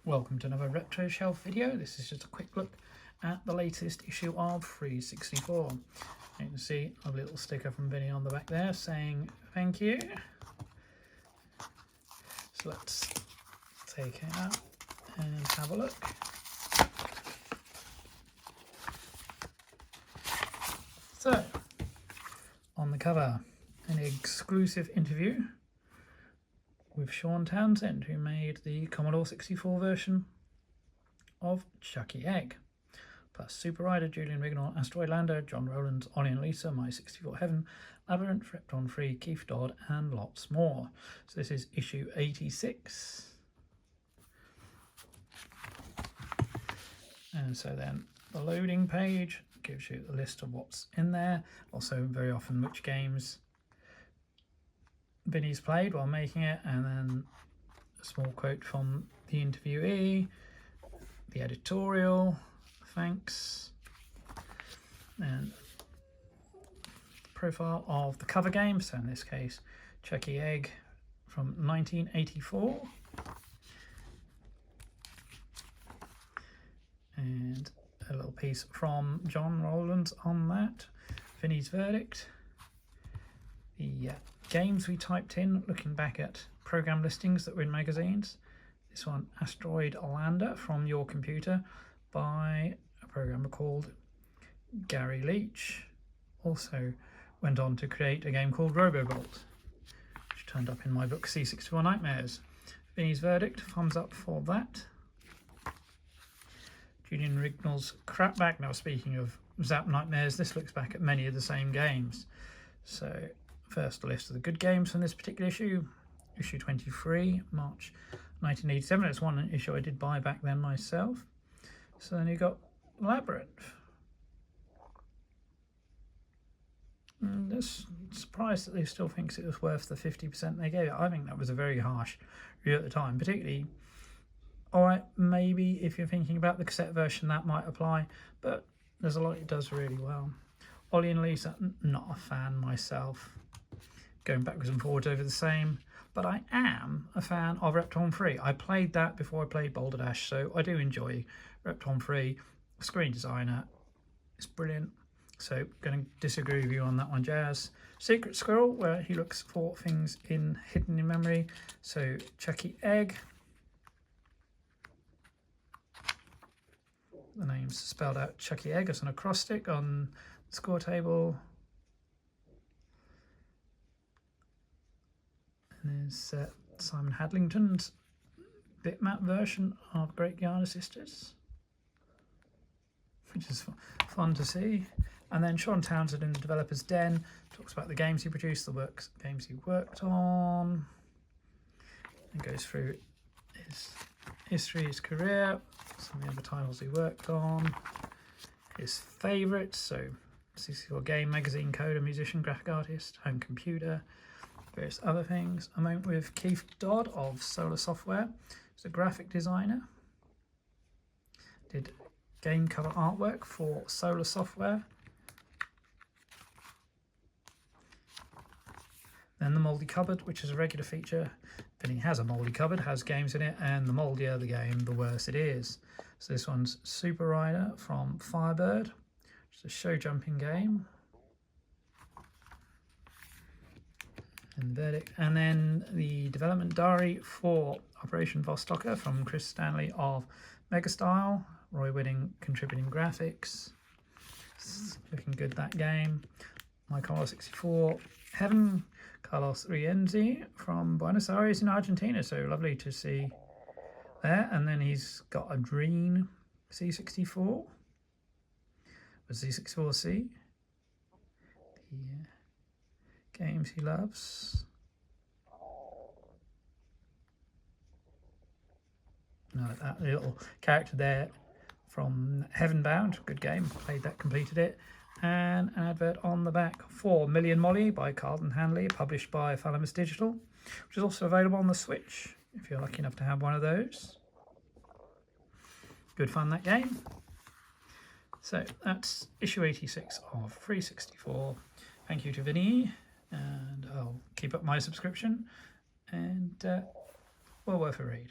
Welcome to another Retro Shelf video. This is just a quick look at the latest issue of FREEZE64. You can see a little sticker from Vinny on the back there saying thank you. So let's take it out and have a look. So, on the cover, an exclusive interview with Sean Townsend, who made the Commodore 64 version of Chucky Egg, plus Super Rider, Julian Rignall, Asteroid Lander, John Rowlands, Ollie and Lisa, My 64 Heaven, Labyrinth, Repton Free, Keith Dodd, and lots more. So this is issue 86. And so then the loading page gives you a list of what's in there, also very often which games Vinny's played while making it, and then a small quote from the interviewee, the editorial, thanks, and profile of the cover game, so in this case Chucky Egg from 1984, and a little piece from John Rowlands on that, Vinny's verdict, the games we typed in looking back at program listings that were in magazines. This one, Asteroid Lander from Your Computer by a programmer called Gary Leach. Also went on to create a game called Robobolt, which turned up in my book C64 Nightmares. Vinny's verdict, thumbs up for that. Julian Rignall's Crapback. Now, speaking of ZZAP Nightmares, this looks back at many of the same games. So first, a list of the good games from this particular issue, issue 23, March 1987. It's one issue I did buy back then myself. So then you got Labyrinth. Just surprised that they still thinks it was worth the 50% they gave it. I think that was a very harsh review at the time, particularly. Alright, maybe if you're thinking about the cassette version that might apply, but there's a lot it does really well. Ollie and Lisa, not a fan myself, going backwards and forwards over the same, but I am a fan of Repton Free. I played that before I played Boulder Dash, so I do enjoy Repton Free. Screen designer is brilliant, so going to disagree with you on that one, Jazz. Secret Squirrel, where he looks for things hidden in memory, so Chucky Egg. The name's spelled out Chucky Egg as an acrostic on the score table. And there's Simon Hadlington's bitmap version of Great Guiana Sisters, which is fun to see. And then Sean Townsend in the Developer's Den talks about the games he produced, the games he worked on, and goes through his history, his career, some of the other titles he worked on, his favourites, so 64 game, magazine, coder, musician, graphic artist, home computer, various other things. A moment with Keith Dodd of Solar Software. He's a graphic designer, did game cover artwork for Solar Software. Then the mouldy cupboard, which is a regular feature. Vinny has a mouldy cupboard, has games in it, and the mouldier the game, the worse it is. So this one's Super Rider from Firebird, which is a show jumping game. And verdict. And then the development diary for Operation Vostoka from Stanley of Megastyle, Roy Winning contributing graphics. It's looking good, that game. My Commodore 64 Heaven, Carlos Rienzi from Buenos Aires in Argentina, so lovely to see there. And then he's got a Dream C64, with Z64C, the games he loves. No, that little character there from Heavenbound, good game, played that, completed it. And an advert on the back for Million Molly by Carlton Hanley, published by Thalamus Digital, which is also available on the Switch if you're lucky enough to have one of those. Good fun, that game. So that's issue 86 of FREEZE64. Thank you to Vinny, and I'll keep up my subscription, and well worth a read.